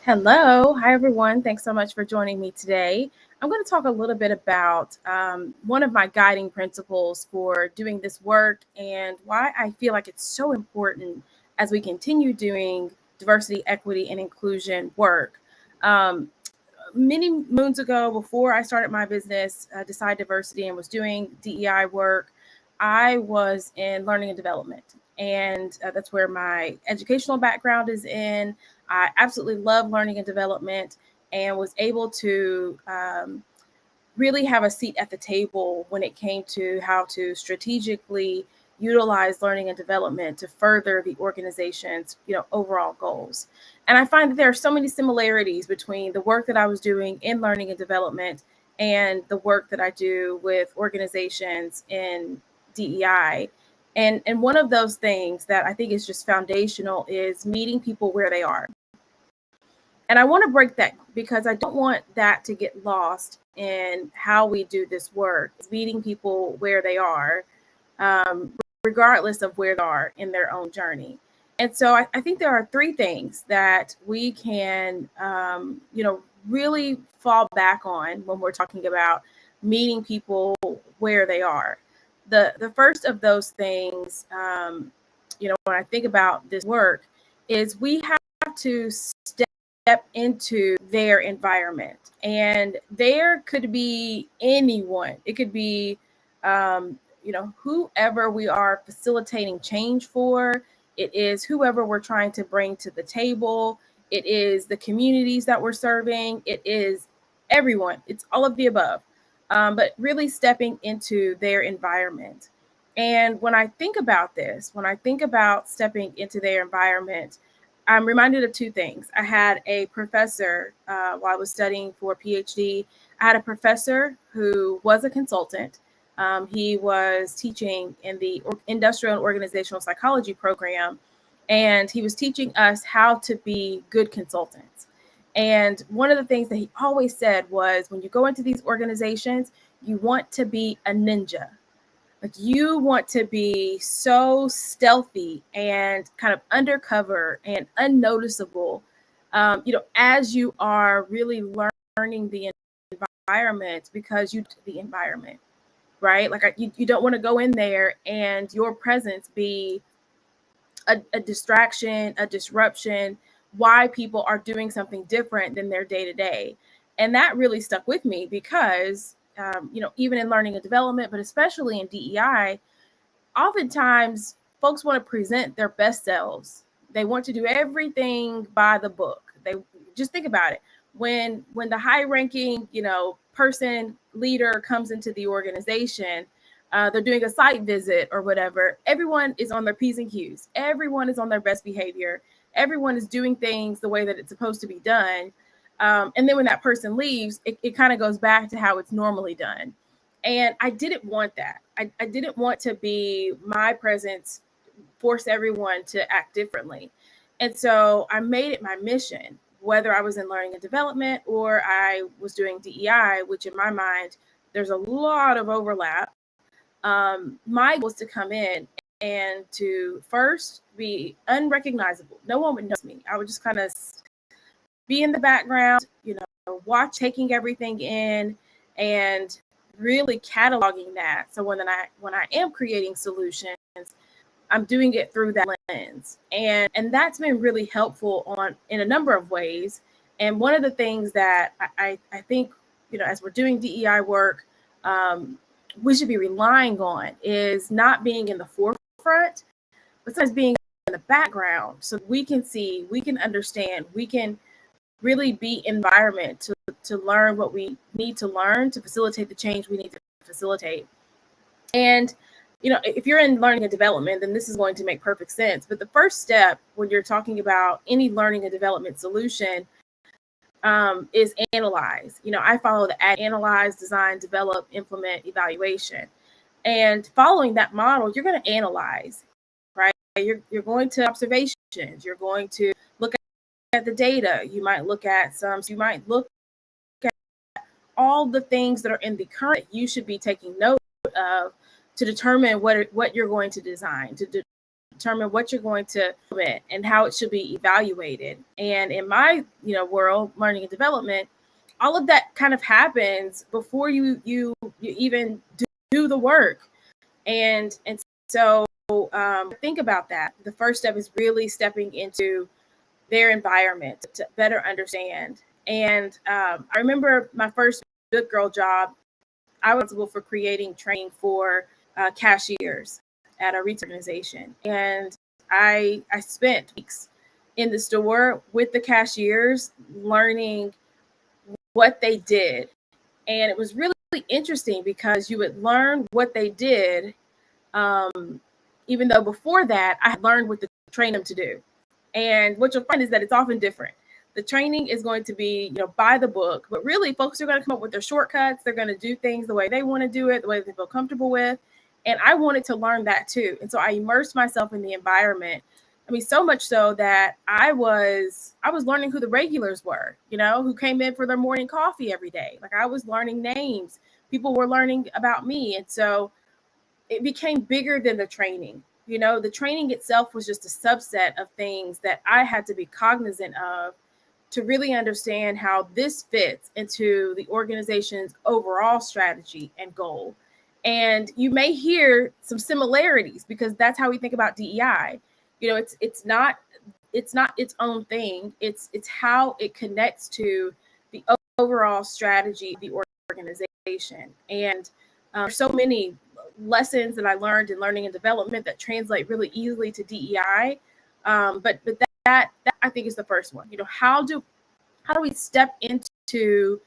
Hello. Hi, everyone. Thanks so much for joining me today. I'm going to talk a little bit about one of my guiding principles for doing this work and why I feel like it's so important as we continue doing diversity, equity, and inclusion work. Um, Many moons ago, before I started my business, Decide Diversity, and was doing DEI work, I was in learning and development. And that's where my educational background is in. I absolutely love learning and development and was able to really have a seat at the table when it came to how to strategically utilize learning and development to further the organization's overall goals. And I find that there are so many similarities between the work that I was doing in learning and development and the work that I do with organizations in DEI. And one of those things that I think is just foundational is meeting people where they are. And I want to break that because I don't want that to get lost in how we do this work, meeting people where they are, um, regardless of where they are in their own journey. And so I think there are three things that we can, really fall back on when we're talking about meeting people where they are. The first of those things, when I think about this work, is we have to step into their environment. And there could be anyone. It could be, whoever we are facilitating change for. It is whoever we're trying to bring to the table. It is the communities that we're serving. It is everyone. It's all of the above. But really stepping into their environment. And when I think about this, when I think about stepping into their environment, I'm reminded of two things. I had a professor while I was studying for a PhD. I had a professor who was a consultant. He was teaching in the industrial and organizational psychology program, and he was teaching us how to be good consultants. And one of the things that he always said was when you go into these organizations, you want to be a ninja. Like you want to be so stealthy and kind of undercover and unnoticeable, as you are really learning the environment because the environment, right? Like you don't want to go in there and your presence be a distraction, a disruption, why people are doing something different than their day to day. And that really stuck with me because, even in learning and development, but especially in DEI, oftentimes folks want to present their best selves. They want to do everything by the book. They just think about it. When the high ranking, person leader comes into the organization, they're doing a site visit or whatever. Everyone is on their P's and Q's. Everyone is on their best behavior. Everyone is doing things the way that it's supposed to be done. And then when that person leaves, it kind of goes back to how it's normally done. And I didn't want that. I didn't want to be my presence force everyone to act differently. And so I made it my mission, whether I was in learning and development or I was doing DEI, which in my mind, there's a lot of overlap. My goal was to come in and to first be unrecognizable. No one would notice me. I would just kind of be in the background, watch, taking everything in and really cataloging that. So when I am creating solutions, I'm doing it through that lens. And that's been really helpful in a number of ways. And one of the things that I think, as we're doing DEI work, we should be relying on is not being in the forefront, but sometimes being in the background so we can see, we can understand, we can really be environment to learn what we need to learn to facilitate the change we need to facilitate. And if you're in learning and development, then this is going to make perfect sense. But the first step when you're talking about any learning and development solution is analyze. I follow the analyze, design, develop, implement, evaluation. And following that model, you're going to analyze, right? You're going to observations. You're going to look at the data. You might look at all the things that are in the current you should be taking note of to determine what you're going to design, to determine what you're going to implement and how it should be evaluated. And in my, world, learning and development, all of that kind of happens before you even do the work. And so think about that. The first step is really stepping into their environment to better understand. And I remember my first good girl job. I was responsible for creating training for cashiers at a retail organization, and I spent weeks in the store with the cashiers learning what they did. And it was really interesting because you would learn what they did, even though before that I had learned what to train them to do. And what you'll find is that it's often different. The training is going to be, by the book, but really folks are going to come up with their shortcuts. They're going to do things the way they want to do it, the way they feel comfortable with. And I wanted to learn that too. And so I immersed myself in the environment. I mean, so much so that I was learning who the regulars were, who came in for their morning coffee every day. Like, I was learning names. People were learning about me. And so it became bigger than the training. The training itself was just a subset of things that I had to be cognizant of to really understand how this fits into the organization's overall strategy and goal. And you may hear some similarities because that's how we think about DEI. It's not its own thing. It's how it connects to the overall strategy of the organization. And there's so many lessons that I learned in learning and development that translate really easily to DEI. But that I think is the first one. How do we step into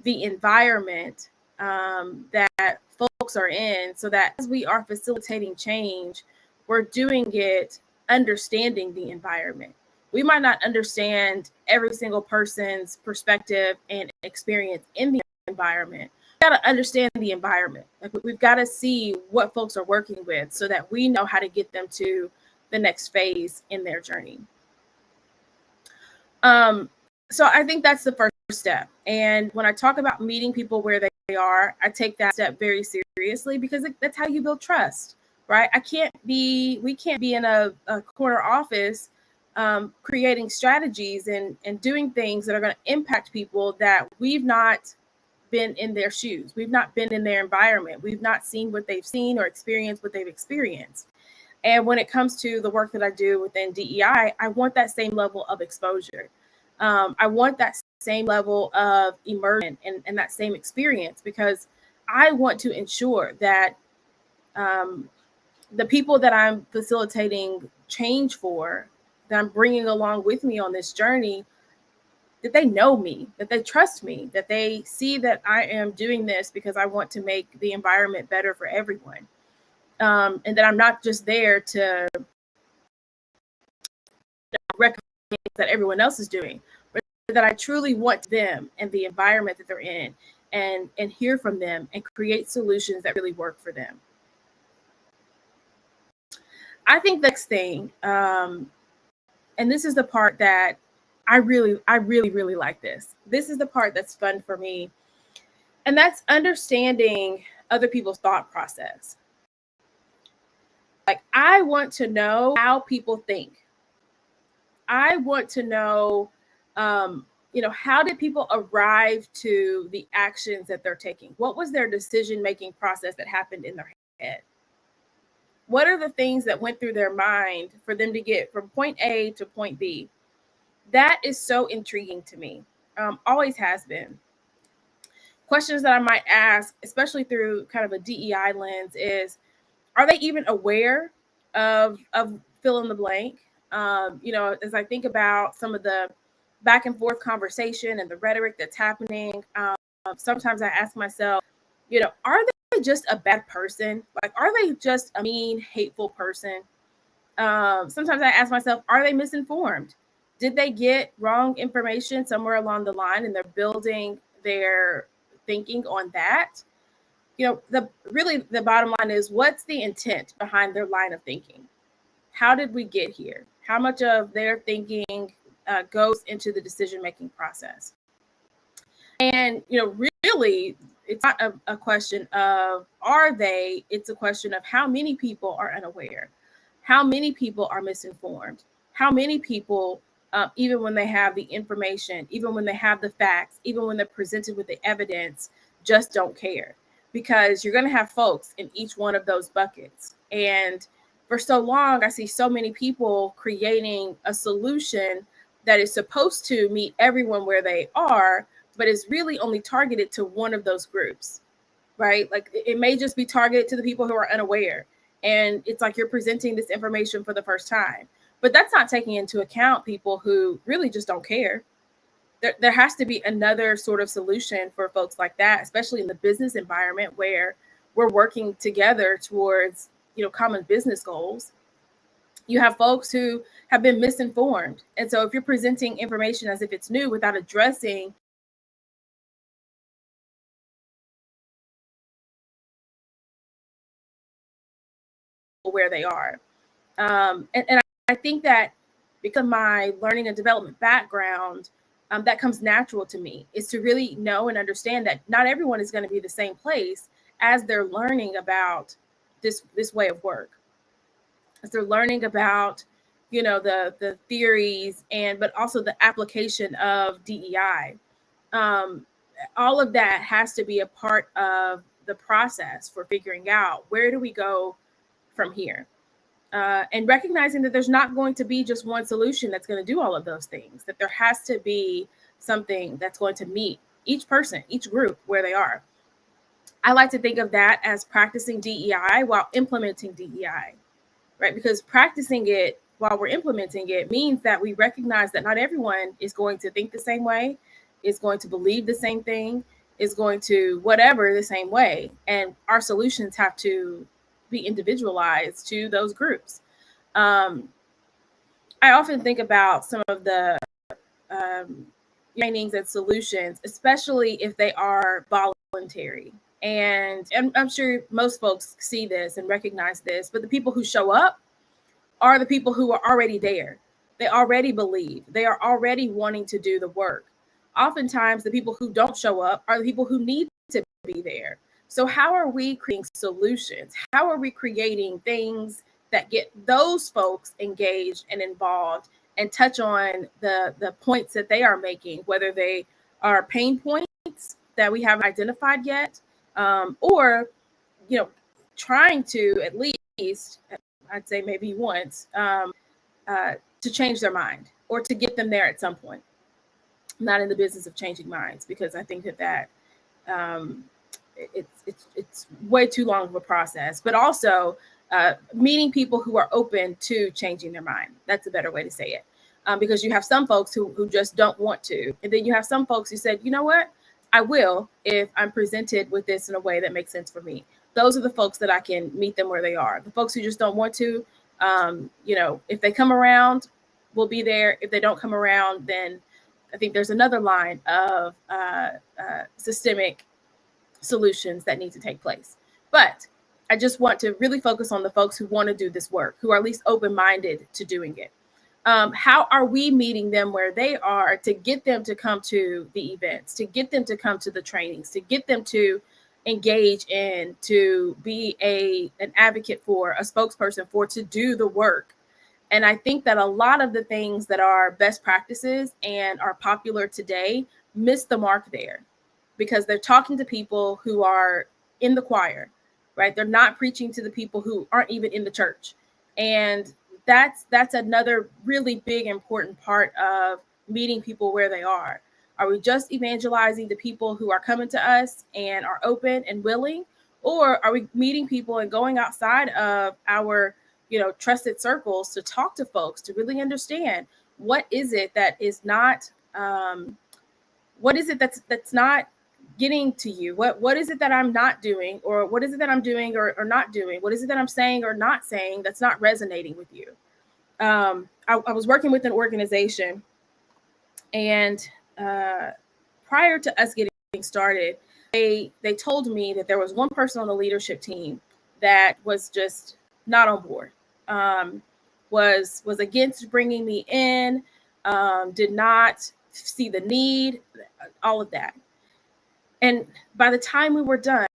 the environment that folks are in, so that as we are facilitating change, we're doing it understanding the environment. We might not understand every single person's perspective and experience in the environment. We've got to understand the environment. Like, we've got to see what folks are working with so that we know how to get them to the next phase in their journey. So I think that's the first step. And when I talk about meeting people where they are, I take that step very seriously because that's how you build trust, right? We can't be in a corner office creating strategies and doing things that are going to impact people that we've not been in their shoes. We've not been in their environment. We've not seen what they've seen or experienced what they've experienced. And when it comes to the work that I do within DEI, I want that same level of exposure. I want that same level of immersion and that same experience, because I want to ensure that the people that I'm facilitating change for, that I'm bringing along with me on this journey, that they know me, that they trust me, that they see that I am doing this because I want to make the environment better for everyone. And that I'm not just there to recommend that everyone else is doing, but that I truly want them and the environment that they're in, and hear from them and create solutions that really work for them. I think the next thing, and this is the part that I really like this. This is the part that's fun for me. And that's understanding other people's thought process. Like, I want to know how people think. I want to know, how did people arrive to the actions that they're taking? What was their decision-making process that happened in their head? What are the things that went through their mind for them to get from point A to point B? That is so intriguing to me. Always has been. Questions that I might ask, especially through kind of a DEI lens, is, are they even aware of fill in the blank? As I think about some of the back and forth conversation and the rhetoric that's happening, sometimes I ask myself, are they just a bad person? Like, are they just a mean, hateful person? Sometimes I ask myself, are they misinformed? Did they get wrong information somewhere along the line and they're building their thinking on that? The bottom line is, what's the intent behind their line of thinking? How did we get here? How much of their thinking goes into the decision-making process? And, really, it's not a question of are they, it's a question of how many people are unaware. How many people are misinformed? How many people, even when they have the information, even when they have the facts, even when they're presented with the evidence, just don't care? Because you're going to have folks in each one of those buckets. And for so long, I see so many people creating a solution that is supposed to meet everyone where they are, but is really only targeted to one of those groups, right? Like it may just be targeted to the people who are unaware. And it's like you're presenting this information for the first time, but that's not taking into account people who really just don't care. There has to be another sort of solution for folks like that, especially in the business environment where we're working together towards, common business goals. You have folks who have been misinformed. And so if you're presenting information as if it's new without addressing where they are. And I think that because of my learning and development background, that comes natural to me, is to really know and understand that not everyone is going to be the same place as they're learning about this way of work, as they're learning about, the theories, but also the application of DEI. Um, all of that has to be a part of the process for figuring out where do we go from here. And recognizing that there's not going to be just one solution that's going to do all of those things, that there has to be something that's going to meet each person, each group where they are. I like to think of that as practicing DEI while implementing DEI, right? Because practicing it while we're implementing it means that we recognize that not everyone is going to think the same way, is going to believe the same thing, is going to whatever the same way. And our solutions have to be individualized to those groups. Um, I often think about some of the um, trainings and solutions, especially if they are voluntary. And I'm sure most folks see this and recognize this, but the people who show up are the people who are already there. They already believe. They are already wanting to do the work. Oftentimes, the people who don't show up are the people who need to be there. So, how are we creating solutions? How are we creating things that get those folks engaged and involved and touch on the points that they are making, whether they are pain points that we haven't identified yet, or trying to at least, I'd say maybe once, to change their mind or to get them there at some point. I'm not in the business of changing minds, because I think that um, it's way too long of a process. But also meeting people who are open to changing their mind. That's a better way to say it. Because you have some folks who just don't want to, and then you have some folks who said, you know what, I will if I'm presented with this in a way that makes sense for me. Those are the folks that I can meet them where they are. The folks who just don't want to, if they come around, we'll be there. If they don't come around, then I think there's another line of systemic solutions that need to take place. But I just want to really focus on the folks who want to do this work, who are at least open-minded to doing it. How are we meeting them where they are to get them to come to the events, to get them to come to the trainings, to get them to engage in, to be an advocate for, a spokesperson for, to do the work? And I think that a lot of the things that are best practices and are popular today miss the mark there, because they're talking to people who are in the choir, right? They're not preaching to the people who aren't even in the church. And that's another really big, important part of meeting people where they are. Are we just evangelizing the people who are coming to us and are open and willing? Or are we meeting people and going outside of our trusted circles to talk to folks, to really understand what is it that is not what is it that's not getting to you? What is it that I'm not doing, or what is it that I'm doing or not doing? What is it that I'm saying or not saying that's not resonating with you? I was working with an organization, and prior to us getting started, they told me that there was one person on the leadership team that was just not on board, was against bringing me in, did not see the need, all of that. And by the time we were done,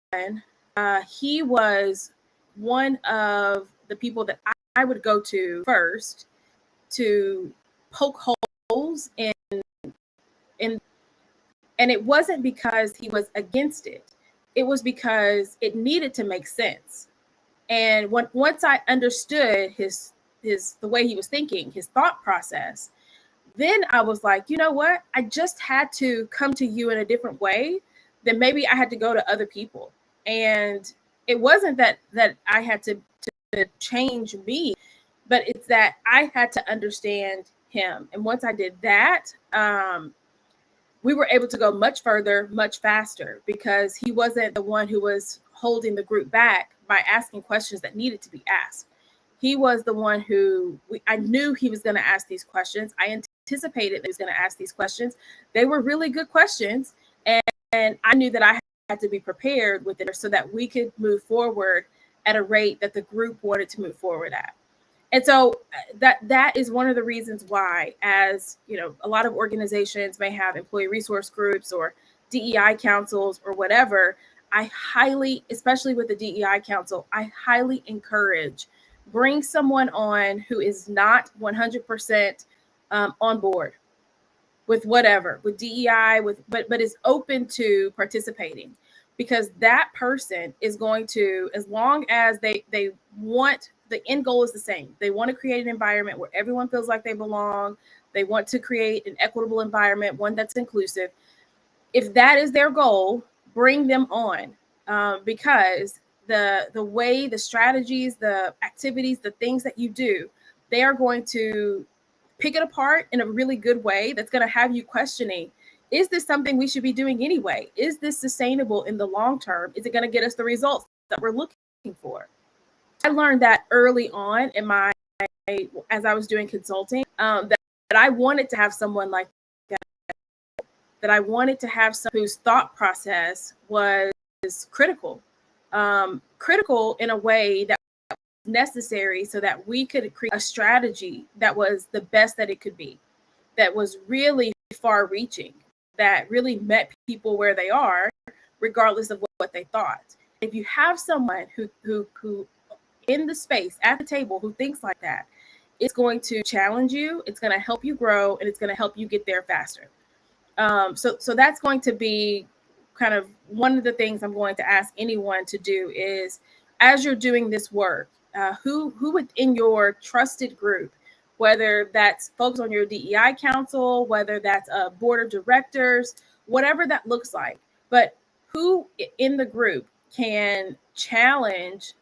he was one of the people that I would go to first to poke holes in and it wasn't because he was against it. It was because it needed to make sense. And once I understood his the way he was thinking, his thought process, then I was like, you know what? I just had to come to you in a different way than maybe I had to go to other people. And it wasn't that I had to change me, but it's that I had to understand him. And once I did that, we were able to go much further, much faster, because he wasn't the one who was holding the group back by asking questions that needed to be asked. He was the one who I knew he was going to ask these questions. I anticipated that he was going to ask these questions. They were really good questions. And I knew that I had to be prepared with it so that we could move forward at a rate that the group wanted to move forward at. And so that is one of the reasons why, as you know, a lot of organizations may have employee resource groups or DEI councils or whatever. I highly, especially with the DEI council, I highly encourage bring someone on who is not 100% on board with whatever, with DEI, but is open to participating, because that person is going to, as long as they want, the end goal is the same. They want to create an environment where everyone feels like they belong. They want to create an equitable environment, one that's inclusive. If that is their goal, bring them on, because the way, the strategies, the activities, the things that you do, they are going to pick it apart in a really good way that's going to have you questioning, is this something we should be doing anyway? Is this sustainable in the long term? Is it going to get us the results that we're looking for? I learned that early on in as I was doing consulting, that I wanted to have someone like that I wanted to have someone whose thought process was critical in a way that was necessary so that we could create a strategy that was the best that it could be, that was really far reaching, that really met people where they are, regardless of what they thought. If you have someone who in the space at the table who thinks like that, it's going to challenge you, it's going to help you grow, and it's going to help you get there faster. So that's going to be kind of one of the things I'm going to ask anyone to do is, as you're doing this work, who within your trusted group, whether that's folks on your DEI council, whether that's a board of directors, whatever that looks like, but who in the group can challenge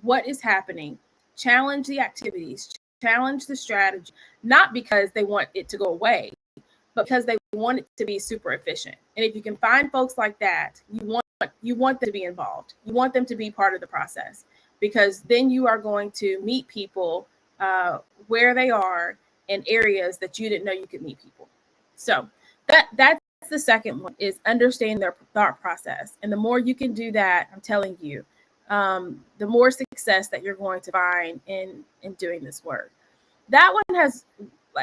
what is happening, challenge the activities, challenge the strategy, not because they want it to go away, but because they want it to be super efficient. And if you can find folks like that, you want them to be involved. You want them to be part of the process, because then you are going to meet people where they are in areas that you didn't know you could meet people. So that's the second one, is understanding their thought process. And the more you can do that, I'm telling you, the more success that you're going to find in doing this work. That one has,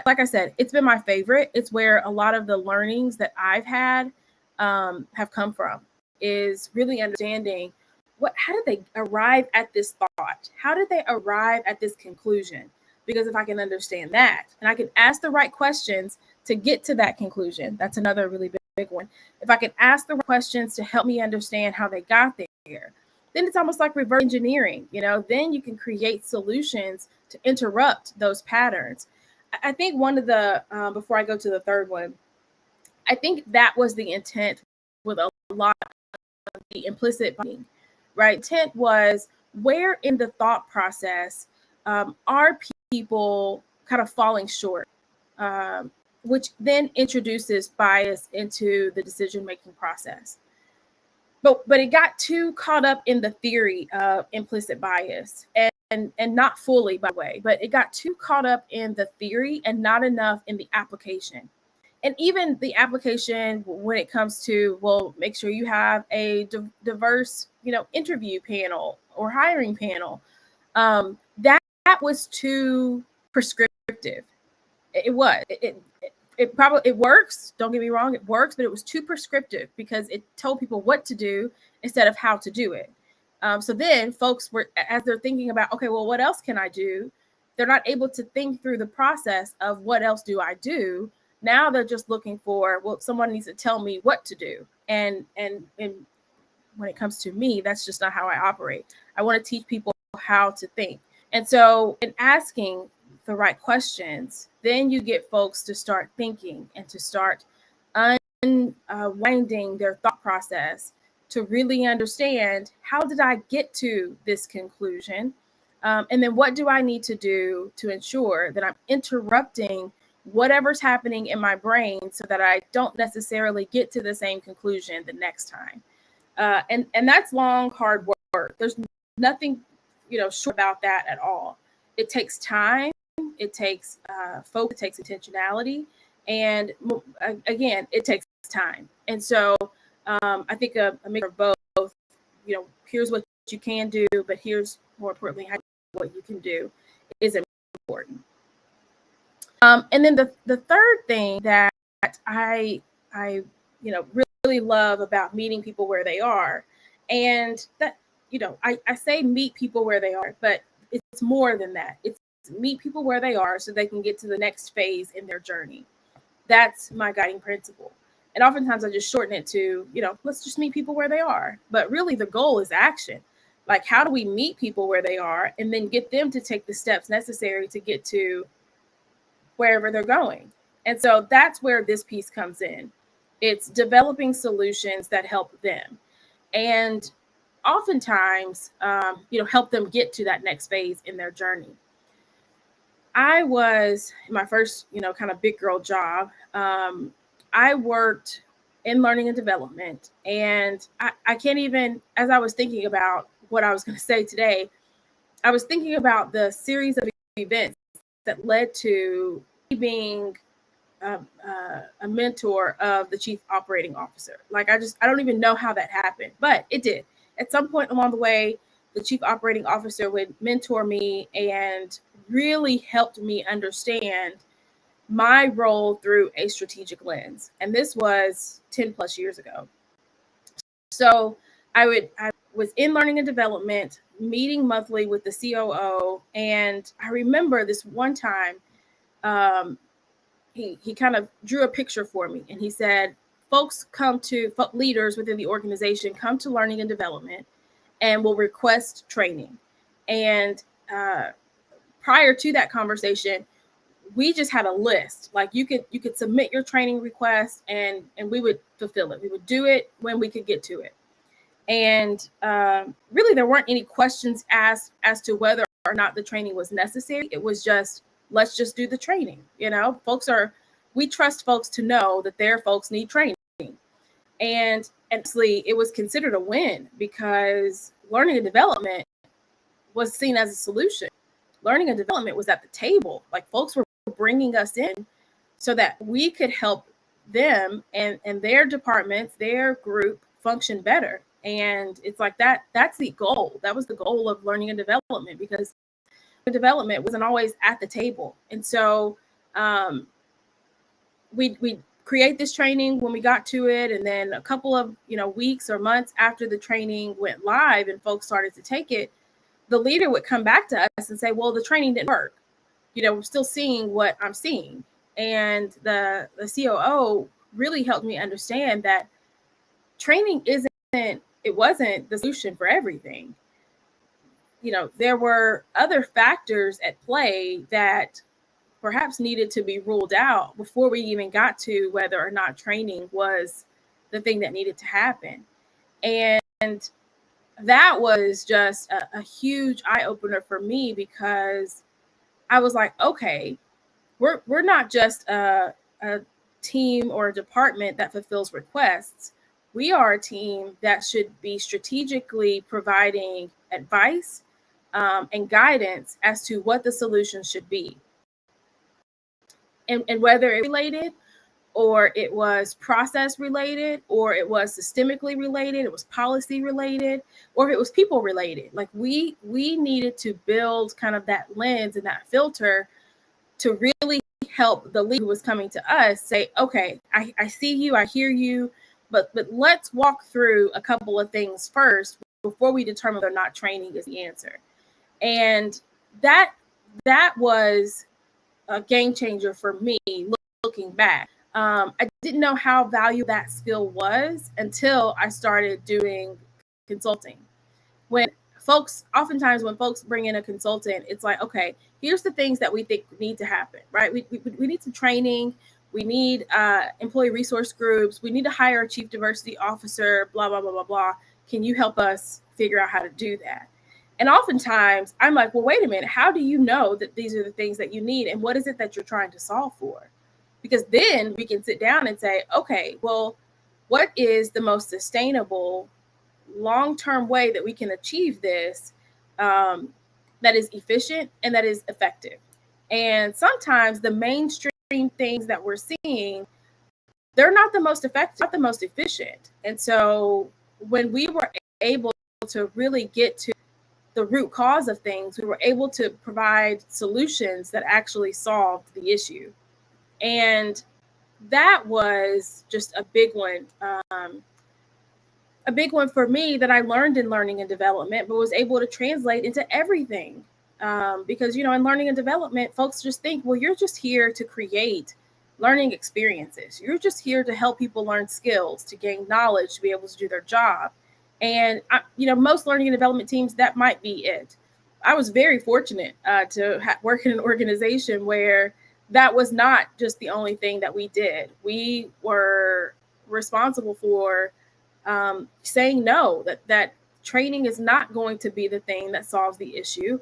like I said, it's been my favorite. It's where a lot of the learnings that I've had have come from, is really understanding how did they arrive at this thought? How did they arrive at this conclusion? Because if I can understand that, and I can ask the right questions to get to that conclusion, that's another really big one. If I can ask the right questions to help me understand how they got there, then it's almost like reverse engineering. Then you can create solutions to interrupt those patterns. I think one of the, before I go to the third one, I think that was the intent with a lot of the implicit bias, right? Intent was, where in the thought process are people kind of falling short, which then introduces bias into the decision-making process. But it got too caught up in the theory of implicit bias, and not fully, by the way, but it got too caught up in the theory and not enough in the application. And even the application, when it comes to, well, make sure you have a diverse, interview panel or hiring panel, that was too prescriptive. It was. It probably, it works. Don't get me wrong, it works, but it was too prescriptive because it told people what to do instead of how to do it. So then folks were, as they're thinking about, okay, well, what else can I do? they're not able to think through the process of what else do I do. Now they're just looking for, well, someone needs to tell me what to do. And when it comes to me, that's just not how I operate. I want to teach people how to think. And so in asking the right questions, then you get folks to start thinking and to start unwinding their thought process to really understand, how did I get to this conclusion? And then what do I need to do to ensure that I'm interrupting whatever's happening in my brain so that I don't necessarily get to the same conclusion the next time. And that's long, hard work. There's nothing, short about that at all. It takes time. It takes focus. It takes intentionality. And again, it takes time. And so I think a mix of both, here's what you can do, but here's more importantly, what you can do is important. And then the third thing that I really love about meeting people where they are, and that, I say meet people where they are, but it's more than that. It's meet people where they are so they can get to the next phase in their journey. That's my guiding principle. And oftentimes I just shorten it to, let's just meet people where they are. But really the goal is action. Like, how do we meet people where they are and then get them to take the steps necessary to get to wherever they're going? And so that's where this piece comes in. It's developing solutions that help them. And oftentimes, help them get to that next phase in their journey. I was in my first, kind of big girl job. I worked in learning and development. And I can't even, as I was thinking about what I was going to say today, I was thinking about the series of events that led to me being a mentor of the chief operating officer. Like, I don't even know how that happened, but it did. At some point along the way, the chief operating officer would mentor me and really helped me understand my role through a strategic lens. And this was 10 plus years ago. So I was in learning and development, meeting monthly with the COO. And I remember this one time, he kind of drew a picture for me, and he said, leaders within the organization come to learning and development and will request training. And prior to that conversation, we just had a list. Like, you could submit your training request and we would fulfill it. We would do it when we could get to it. And really, there weren't any questions asked as to whether or not the training was necessary. It was just, let's just do the training. We trust folks to know that their folks need training. And honestly, it was considered a win because learning and development was seen as a solution. Learning and development was at the table. Like, folks were bringing us in so that we could help them and their departments, their group function better. And it's like that's the goal. That was the goal of learning and development, because development wasn't always at the table. And so we create this training when we got to it. And then a couple of, weeks or months after the training went live and folks started to take it, the leader would come back to us and say, well, the training didn't work. We're still seeing what I'm seeing. And the COO really helped me understand that training wasn't the solution for everything. There were other factors at play that perhaps needed to be ruled out before we even got to whether or not training was the thing that needed to happen. And that was just a huge eye-opener for me, because I was like, okay, we're not just a team or a department that fulfills requests. We are a team that should be strategically providing advice and guidance as to what the solution should be. And whether it related, or it was process related, or it was systemically related, it was policy related, or it was people related. Like, we needed to build kind of that lens and that filter to really help the leader who was coming to us say, okay, I see you, I hear you, but let's walk through a couple of things first before we determine whether or not training is the answer. And that that was a game changer for me looking back. I didn't know how valuable that skill was until I started doing consulting. When oftentimes when folks bring in a consultant, it's like, okay, here's the things that we think need to happen, right? We need some training. We need employee resource groups. We need to hire a chief diversity officer, blah, blah, blah, blah, blah. Can you help us figure out how to do that? And oftentimes I'm like, well, wait a minute. How do you know that these are the things that you need? And what is it that you're trying to solve for? Because then we can sit down and say, okay, well, what is the most sustainable long-term way that we can achieve this, that is efficient and that is effective? And sometimes the mainstream things that we're seeing, they're not the most effective, not the most efficient. And so when we were able to really get to the root cause of things, we were able to provide solutions that actually solved the issue. And that was just a big one. A big one for me that I learned in learning and development, but was able to translate into everything. Because, in learning and development, folks just think, well, you're just here to create learning experiences. You're just here to help people learn skills, to gain knowledge, to be able to do their job. And, most learning and development teams, that might be it. I was very fortunate to work in an organization where that was not just the only thing that we did. We were responsible for saying no, that training is not going to be the thing that solves the issue.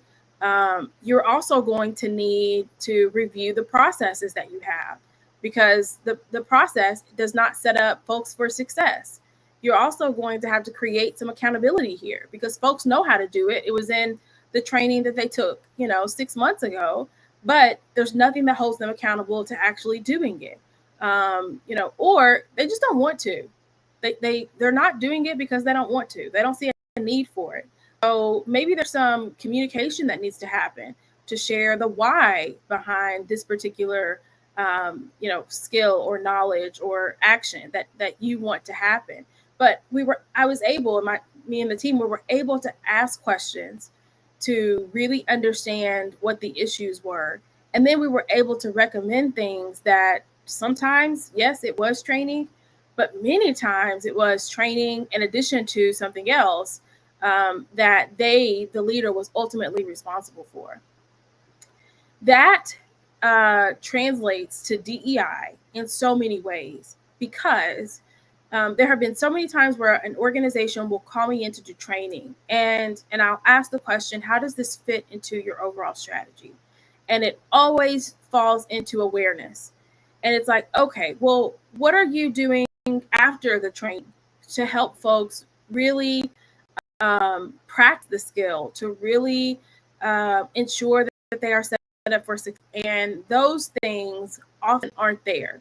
You're also going to need to review the processes that you have, because the process does not set up folks for success. You're also going to have to create some accountability here, because folks know how to do it. It was in the training that they took, 6 months ago, but there's nothing that holds them accountable to actually doing it. Or they just don't want to. They're not doing it because they don't want to. They don't see a need for it. So maybe there's some communication that needs to happen to share the why behind this particular skill or knowledge or action that you want to happen. But I was able, me and the team, we were able to ask questions to really understand what the issues were. And then we were able to recommend things that sometimes, yes, it was training, but many times it was training in addition to something else that the leader, was ultimately responsible for. That translates to DEI in so many ways, because there have been so many times where an organization will call me in to do training, and I'll ask the question, how does this fit into your overall strategy? And it always falls into awareness. And it's like, okay, well, what are you doing after the training to help folks really practice the skill, to really ensure that they are set up for success? And those things often aren't there.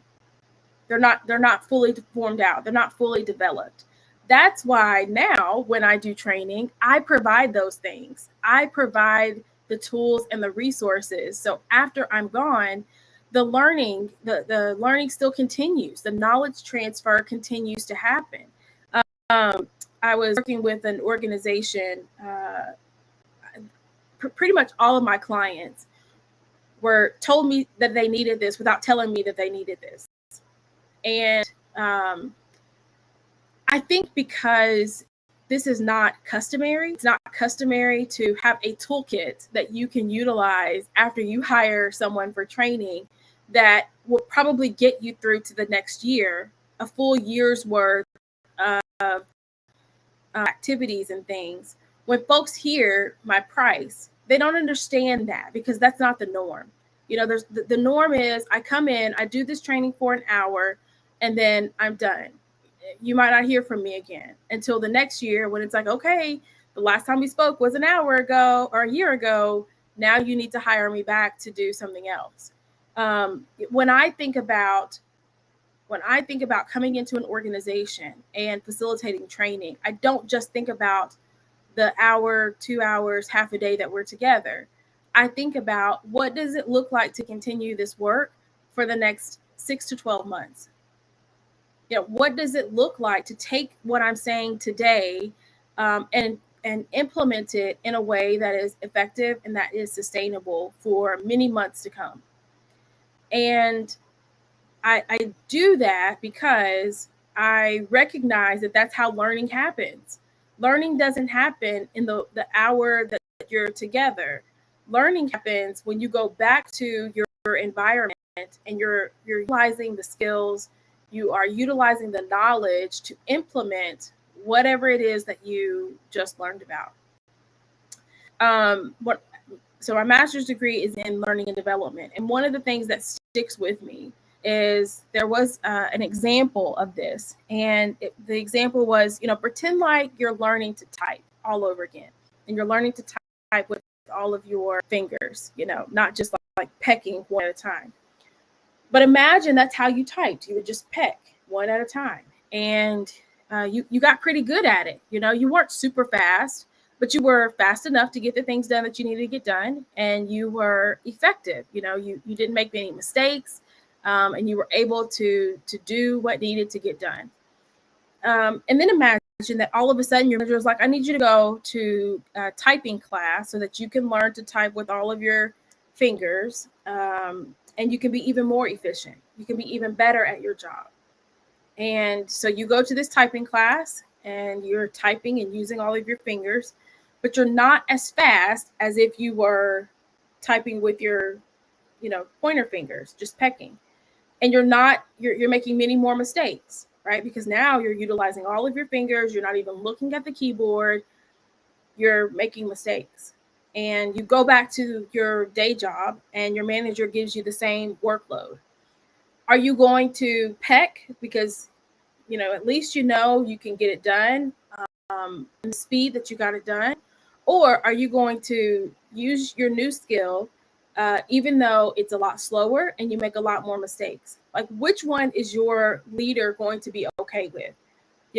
They're not fully formed out. They're not fully developed. That's why now when I do training, I provide those things. I provide the tools and the resources. So after I'm gone, the learning still continues. The knowledge transfer continues to happen. I was working with an organization. Pretty much all of my clients were told me that they needed this without telling me that they needed this. And I think because this is not customary, it's not customary to have a toolkit that you can utilize after you hire someone for training that will probably get you through to the next year, a full year's worth of activities and things. When folks hear my price, they don't understand that, because that's not the norm. There's the norm is I come in, I do this training for an hour, and then I'm done. You might not hear from me again until the next year, when it's like, okay, the last time we spoke was an hour ago or a year ago. Now you need to hire me back to do something else. When I think about coming into an organization and facilitating training, I don't just think about the hour, 2 hours, half a day that we're together. I think about, what does it look like to continue this work for the next 6 to 12 months? What does it look like to take what I'm saying today and and implement it in a way that is effective and that is sustainable for many months to come. And I do that because I recognize that that's how learning happens. Learning doesn't happen in the hour that you're together. Learning happens when you go back to your environment and you're utilizing the skills, you are utilizing the knowledge to implement whatever it is that you just learned about. What so my master's degree is in learning and development, and one of the things that sticks with me is there was an example of this, and the example was, pretend like you're learning to type all over again, and you're learning to type with all of your fingers, not just like pecking one at a time. But imagine that's how you typed. You would just peck one at a time, and you got pretty good at it. You weren't super fast, but you were fast enough to get the things done that you needed to get done, and you were effective. You didn't make any mistakes, and you were able to do what needed to get done. And then imagine that all of a sudden your manager was like, I need you to go to typing class so that you can learn to type with all of your fingers, and you can be even more efficient. You can be even better at your job. And so you go to this typing class and you're typing and using all of your fingers, but you're not as fast as if you were typing with your, pointer fingers, just pecking. And you're making many more mistakes, right? Because now you're utilizing all of your fingers. You're not even looking at the keyboard. You're making mistakes. And you go back to your day job and your manager gives you the same workload. Are you going to peck because, at least you can get it done, and the speed that you got it done? Or are you going to use your new skill, even though it's a lot slower and you make a lot more mistakes? Like, which one is your leader going to be okay with?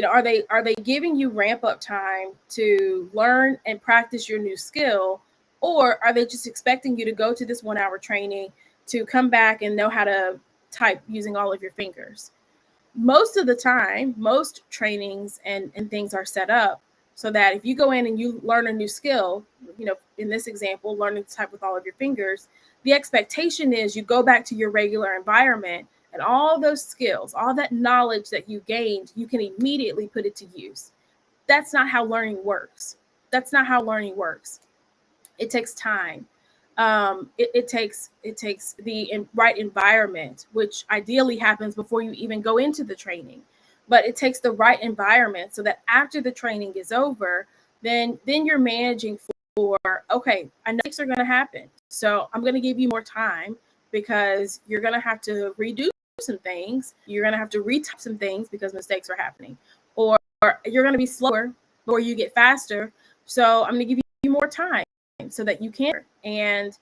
Are they giving you ramp up time to learn and practice your new skill, or are they just expecting you to go to this 1 hour training to come back and know how to type using all of your fingers? Most of the time, most trainings and things are set up so that if you go in and you learn a new skill, in this example, learning to type with all of your fingers, the expectation is you go back to your regular environment and all those skills, all that knowledge that you gained, you can immediately put it to use. That's not how learning works. That's not how learning works. It takes time. It takes the right environment, which ideally happens before you even go into the training. But it takes the right environment so that after the training is over, then you're managing for, okay, I know things are going to happen, so I'm going to give you more time because you're going to have to redo some things. You're going to have to retype some things because mistakes are happening, or you're going to be slower before you get faster. So I'm going to give you more time so that you can and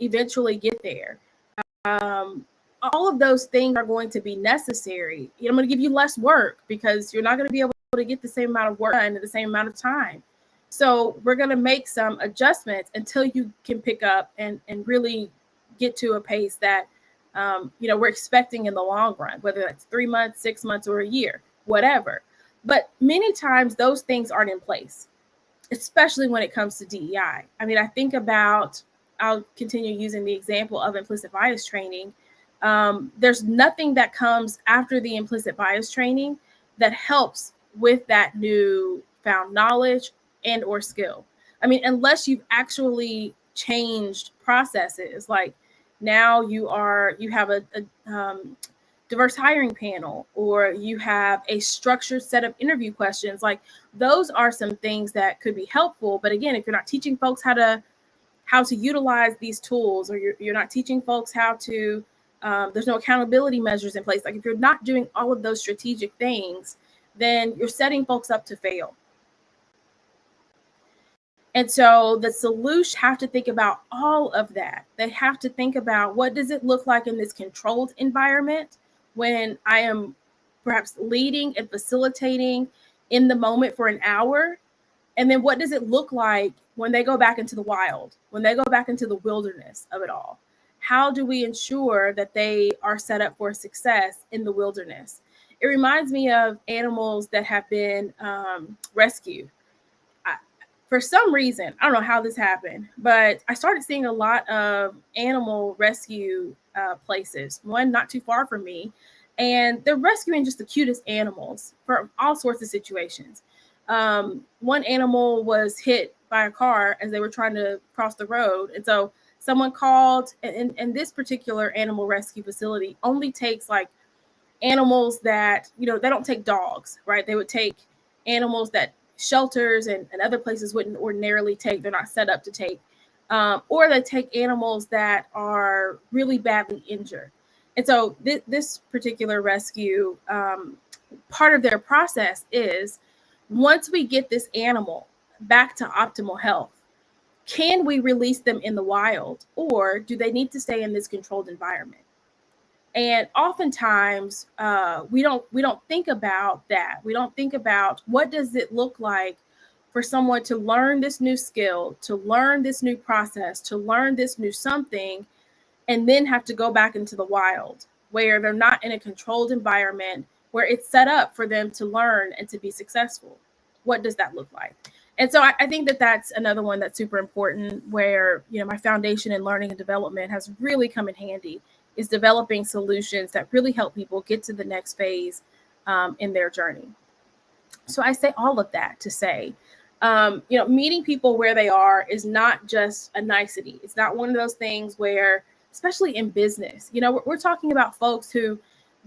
eventually get there. All of those things are going to be necessary. I'm going to give you less work because you're not going to be able to get the same amount of work done in the same amount of time. So we're going to make some adjustments until you can pick up and really get to a pace that we're expecting in the long run, whether that's 3 months, 6 months, or a year, whatever. But many times those things aren't in place, especially when it comes to DEI. I mean, I think about, I'll continue using the example of implicit bias training. There's nothing that comes after the implicit bias training that helps with that new found knowledge and or skill. I mean, unless you've actually changed processes, like now you have a diverse hiring panel, or you have a structured set of interview questions. Like, those are some things that could be helpful. But again, if you're not teaching folks how to utilize these tools, or you're not teaching folks how to, there's no accountability measures in place. Like, if you're not doing all of those strategic things, then you're setting folks up to fail. And so the solution have to think about all of that. They have to think about, what does it look like in this controlled environment when I am perhaps leading and facilitating in the moment for an hour? And then what does it look like when they go back into the wild, when they go back into the wilderness of it all? How do we ensure that they are set up for success in the wilderness? It reminds me of animals that have been rescued. for some reason, I don't know how this happened, but I started seeing a lot of animal rescue places, one not too far from me. And they're rescuing just the cutest animals for all sorts of situations. One animal was hit by a car as they were trying to cross the road. And so someone called, and this particular animal rescue facility only takes like animals that, they don't take dogs, right? They would take animals that shelters and other places wouldn't ordinarily take. They're not set up to take. Or they take animals that are really badly injured. And so this particular rescue, part of their process is once we get this animal back to optimal health, can we release them in the wild, or do they need to stay in this controlled environment? And oftentimes we don't think about that. We don't think about what does it look like for someone to learn this new skill, to learn this new process, to learn this new something, and then have to go back into the wild where they're not in a controlled environment where it's set up for them to learn and to be successful. What does that look like? And so I think that that's another one that's super important, where my foundation in learning and development has really come in handy, is developing solutions that really help people get to the next phase in their journey. So I say all of that to say, meeting people where they are is not just a nicety. It's not one of those things where, especially in business, we're talking about folks who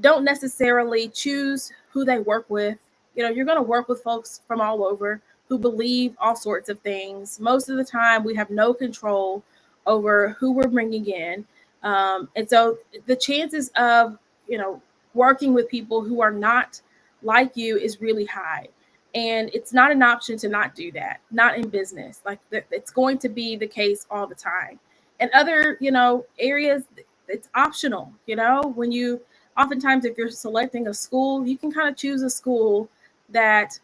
don't necessarily choose who they work with. You're going to work with folks from all over who believe all sorts of things. Most of the time, we have no control over who we're bringing in. And so the chances of, working with people who are not like you is really high. And it's not an option to not do that, not in business. Like it's going to be the case all the time. And other, areas, it's optional. When you, oftentimes, if you're selecting a school, you can kind of choose a school that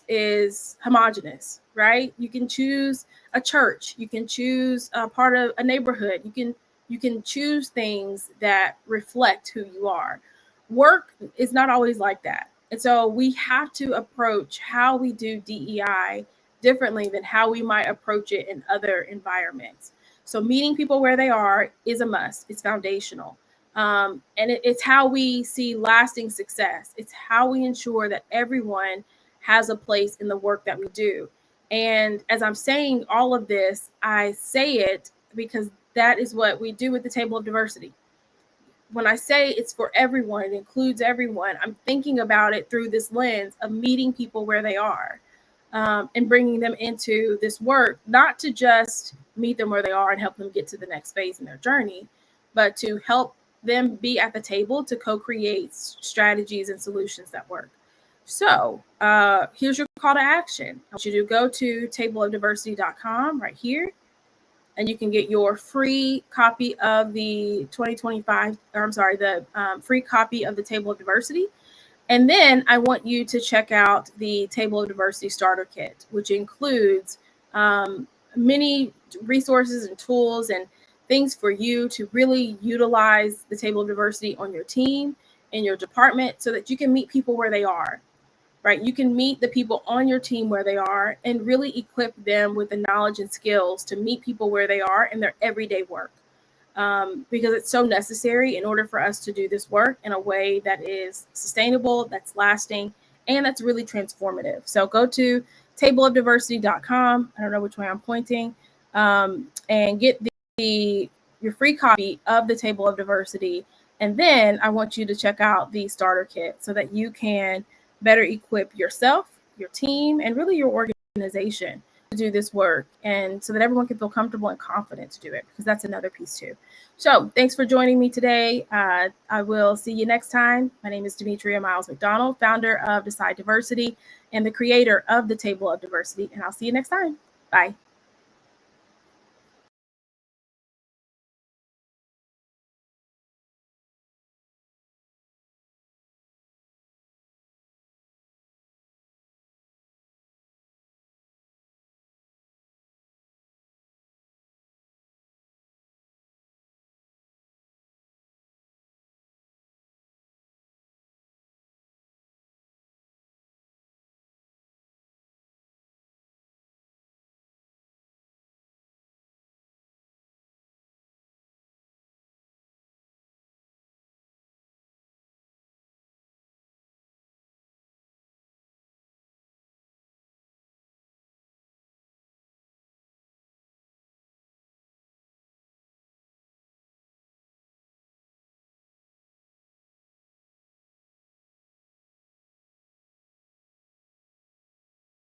is homogenous, right? You can choose a church. You can choose a part of a neighborhood. You can choose things that reflect who you are. Work is not always like that. And so we have to approach how we do DEI differently than how we might approach it in other environments. So meeting people where they are is a must. It's foundational. And it's how we see lasting success. It's how we ensure that everyone has a place in the work that we do. And as I'm saying all of this, I say it because that is what we do with the Table of Diversity. When I say it's for everyone, it includes everyone, I'm thinking about it through this lens of meeting people where they are, and bringing them into this work, not to just meet them where they are and help them get to the next phase in their journey, but to help them be at the table to co-create strategies and solutions that work. So here's your call to action. I want you to go to tableofdiversity.com right here, and you can get your free copy of the 2025, or I'm sorry, the free copy of the Table of Diversity. And then I want you to check out the Table of Diversity Starter Kit, which includes many resources and tools and things for you to really utilize the Table of Diversity on your team, in your department, so that you can meet people where they are. Right? You can meet the people on your team where they are and really equip them with the knowledge and skills to meet people where they are in their everyday work. Because it's so necessary in order for us to do this work in a way that is sustainable, that's lasting, and that's really transformative. So go to tableofdiversity.com. I don't know which way I'm pointing, and get your free copy of the Table of Diversity. And then I want you to check out the starter kit so that you can better equip yourself, your team, and really your organization to do this work, and so that everyone can feel comfortable and confident to do it, because that's another piece too. So thanks for joining me today. I will see you next time. My name is Demetria Miles McDonald, founder of Decide Diversity and the creator of the Table of Diversity, and I'll see you next time. Bye.